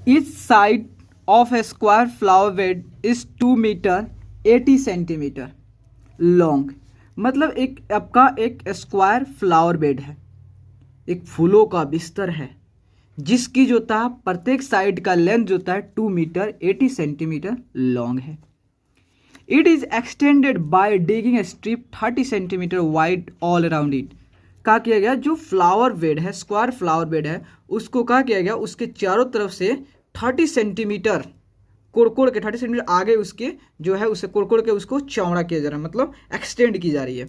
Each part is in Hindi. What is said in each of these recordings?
Each side of a square flower bed is 2 metre 80 centimetre long. मतलब एक आपका एक स्क्वायर फ्लावर बेड है, एक फूलों का बिस्तर है जिसकी जो था प्रत्येक साइड का लेंथ जो था 2 मीटर 80 सेंटीमीटर लॉन्ग है। It is extended by digging A strip 30 centimetre wide all around it. क्या किया गया, जो फ्लावर बेड है, स्क्वायर फ्लावर बेड है, उसको क्या किया गया, उसके चारों तरफ से 30 सेंटीमीटर कोड़ के 30 सेंटीमीटर आगे उसके जो है उसे कोड़ के उसको चौड़ा किया जा रहा है, मतलब एक्सटेंड की जा रही है।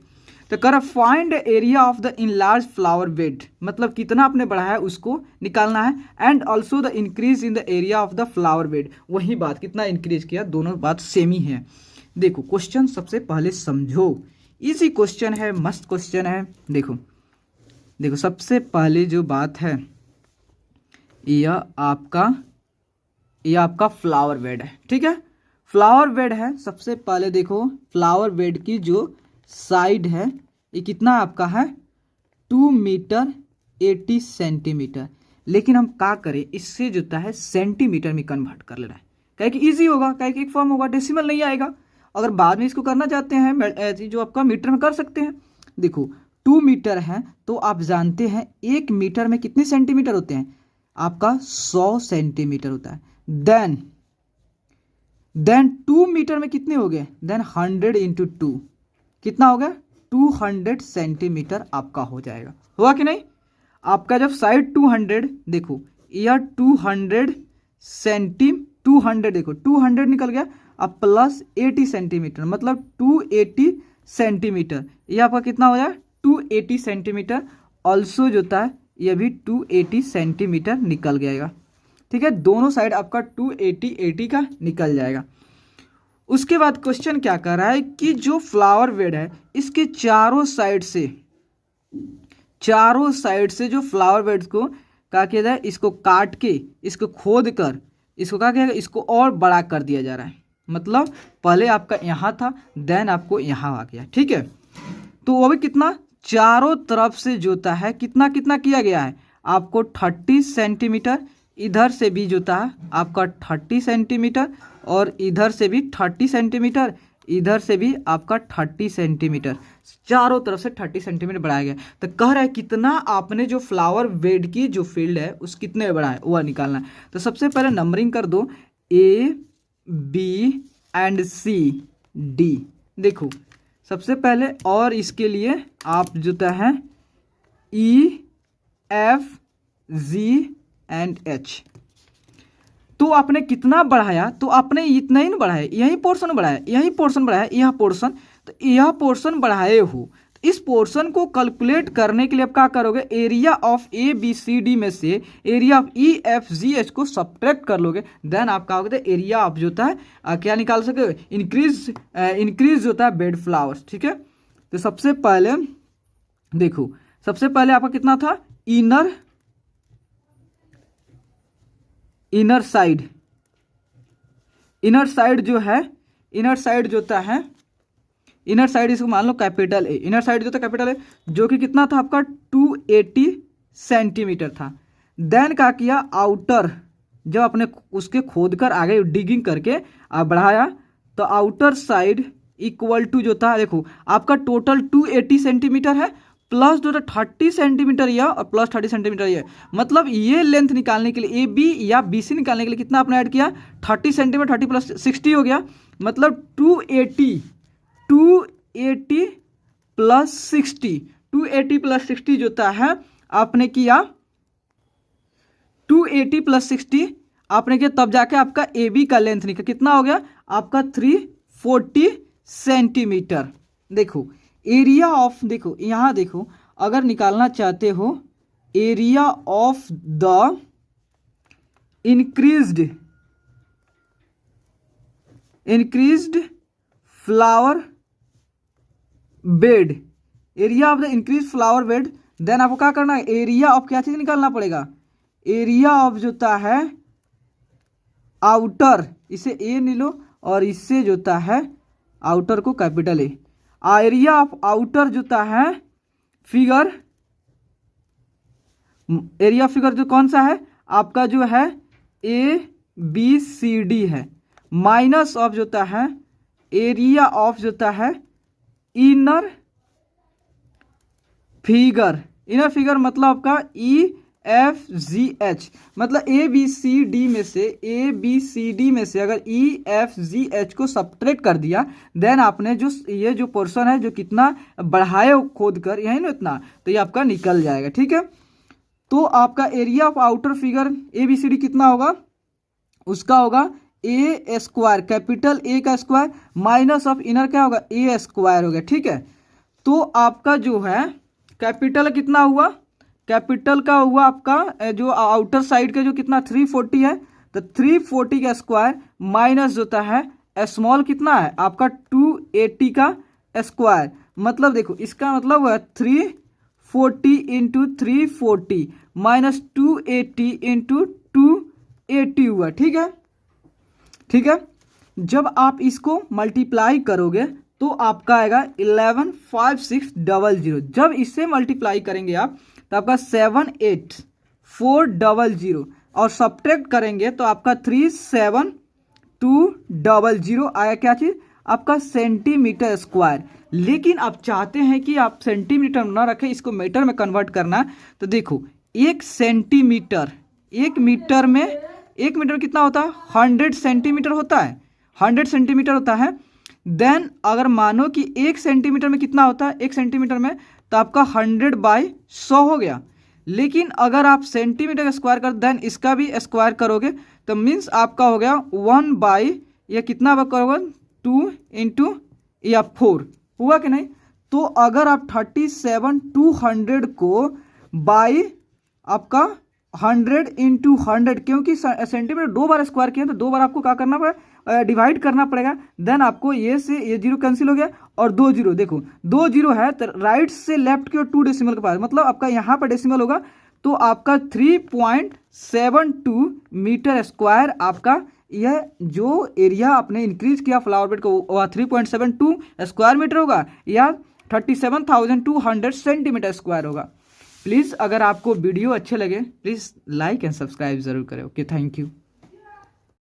तो कर find area of the enlarge flower bed, मतलब कितना आपने बढ़ाया उसको निकालना है। And also the increase in the area of the flower bed, वही बात कितना इंक्रीज किया, दोनों बात सेम ही है। देखो क्वेश्चन सबसे पहले समझो, इजी क्वेश्चन है, मस्त क्वेश्चन है। देखो सबसे पहले जो बात है यह आपका फ्लावर बेड है, ठीक है। फ्लावर बेड है, सबसे पहले देखो फ्लावर बेड की जो साइड है ये कितना आपका है 2 मीटर 80 सेंटीमीटर। लेकिन हम क्या करें, इससे जो है सेंटीमीटर में कन्वर्ट कर ले रहा है, क्या कि ईजी होगा, क्या कि एक फॉर्म होगा, डेसिमल नहीं आएगा। अगर बाद में इसको करना चाहते हैं जो आपका मीटर में कर सकते हैं। देखो 2 मीटर है तो आप जानते हैं 1 मीटर में कितने सेंटीमीटर होते हैं, आपका 100 सेंटीमीटर होता है। देन 2 मीटर में कितने हो गए, देन 100 इंटू 2 कितना हो गया 200 सेंटीमीटर आपका हो जाएगा, हुआ कि नहीं। आपका जब साइड 200, देखो यह 200 देखो 200 निकल गया, अब प्लस 80 सेंटीमीटर मतलब 280 सेंटीमीटर, यह आपका कितना हो जाए 280 सेंटीमीटर। ऑल्सो जो था यह भी 280 सेंटीमीटर निकल जाएगा, ठीक है। दोनों साइड आपका 280 का निकल जाएगा। उसके बाद क्वेश्चन क्या कर रहा है कि जो फ्लावर बेड है इसके चारों साइड से जो फ्लावर बेड को क्या किया जाए, इसको काट के इसको खोद कर इसको क्या किया, इसको और बड़ा कर दिया जा रहा है। मतलब पहले आपका यहाँ था, देन आपको यहाँ आ गया, ठीक है। तो वो भी कितना, चारों तरफ से जोता है कितना किया गया है आपको 30 सेंटीमीटर, इधर से भी जोता है आपका 30 सेंटीमीटर, और इधर से भी 30 सेंटीमीटर, इधर से भी आपका 30 सेंटीमीटर, चारों तरफ से 30 सेंटीमीटर बढ़ाया गया। तो कह रहा है कितना आपने जो फ्लावर बेड की जो फील्ड है उस कितने बड़ा है वह निकालना है। तो सबसे पहले नंबरिंग कर दो A B and C D। देखो सबसे पहले, और इसके लिए आप जो है E F G and H। तो आपने कितना बढ़ाया, तो आपने इतना ही ना बढ़ाया, यही पोर्शन बढ़ाया, यह पोर्शन, तो यह पोर्शन बढ़ाए हो। तो इस पोर्शन को कैलकुलेट करने के लिए आप क्या करोगे, area of A B C D में से area of E F G H को सब्ट्रैक्ट कर लोगे, देन आप क्या होगा एरिया ऑफ जो है क्या निकाल सकोगे, इंक्रीज होता है बेड फ्लावर्स, ठीक है। तो सबसे पहले देखो, सबसे पहले आपका कितना था, इनर साइड जो है, इनर साइड इसको मान लो कैपिटल ए, इनर साइड जो था कैपिटल ए, जो कि कितना था आपका 280 सेंटीमीटर था। देन क्या किया, आउटर जब आपने उसके खोद कर आगे डिगिंग करके आप बढ़ाया, तो आउटर साइड इक्वल टू जो था, देखो आपका टोटल 280 सेंटीमीटर है, प्लस जो 30 सेंटीमीटर यह और प्लस 30 सेंटीमीटर यह, मतलब ये लेंथ निकालने के लिए ए बी या बी सी निकालने के लिए कितना आपने ऐड किया 30 सेंटीमीटर, 30 प्लस 60 हो गया, मतलब 280 प्लस 60 जो है आपने किया 280 प्लस 60 आपने किया, तब जाके आपका ए बी का लेंथ निकला, कितना हो गया आपका 340 सेंटीमीटर। देखो एरिया ऑफ, देखो यहां देखो, अगर निकालना चाहते हो area of the increased flower bed, area of the increase flower bed, then आपको क्या करना है, एरिया ऑफ क्या चीज निकालना पड़ेगा, एरिया ऑफ जोता है आउटर, इसे ए ले लो और इससे जोता है आउटर को capital A, area of outer जोता है फिगर, एरिया फिगर जो कौन सा है आपका जो है ABCD है, माइनस ऑफ जो होता है एरिया ऑफ जो होता है इनर फिगर मतलब आपका EFGH, मतलब ABCD में से अगर EFGH को सब्ट्रैक्ट कर दिया, देन आपने जो ये जो पोर्शन है जो कितना बढ़ाए खोद कर यही ना इतना, तो ये आपका निकल जाएगा। ठीक है, तो आपका area of outer figure ABCD कितना होगा, उसका होगा A स्क्वायर, कैपिटल A का स्क्वायर माइनस ऑफ इनर क्या होगा A स्क्वायर हो गया। ठीक है, तो आपका जो है कैपिटल कितना हुआ, कैपिटल का हुआ आपका जो आउटर साइड का जो कितना 340 है, तो 340 का स्क्वायर माइनस जो होता है स्मॉल कितना है आपका 280 का स्क्वायर, मतलब देखो इसका मतलब हुआ 340 इंटू 340 माइनस 280 इंटू 280 हुआ। ठीक है, ठीक है, जब आप इसको मल्टीप्लाई करोगे तो आपका आएगा 115600। जब इससे मल्टीप्लाई करेंगे आप तो आपका 78400 और सब्ट्रैक्ट करेंगे तो आपका 37200 आया। क्या चीज़ आपका सेंटीमीटर स्क्वायर। लेकिन आप चाहते हैं कि आप सेंटीमीटर ना रखें, इसको मीटर में कन्वर्ट करना, तो देखो 1 सेंटीमीटर, 1 मीटर में कितना होता है 100 सेंटीमीटर होता है, 100 सेंटीमीटर होता है। देन अगर मानो कि 1 सेंटीमीटर में कितना होता है, 1 सेंटीमीटर में तो आपका 100/100 हो गया। लेकिन अगर आप सेंटीमीटर का स्क्वायर कर देन इसका भी स्क्वायर करोगे तो मीन्स आपका हो गया 1 या कितना करोगे 2 इंटू या 4 हुआ कि नहीं। तो अगर आप 37200 को बाई आपका 100 इंटू 100, क्योंकि सेंटीमीटर 2 बार स्क्वायर किया तो 2 बार आपको क्या करना पड़ेगा, डिवाइड करना पड़ेगा। देन आपको ये से ये 0 कैंसिल हो गया और 2 0, देखो 2 0 है तो राइट से लेफ्ट की ओर 2 डेसिमल के पास, मतलब आपका यहाँ पर डेसिमल होगा तो आपका 3.72 मीटर स्क्वायर आपका यह जो एरिया आपने इंक्रीज किया फ्लावर बेड को वह 3.72 स्क्वायर मीटर होगा या 37,200 सेंटीमीटर स्क्वायर होगा। प्लीज़ अगर आपको वीडियो अच्छे लगे प्लीज़ लाइक एंड सब्सक्राइब ज़रूर करें। Okay, thank you.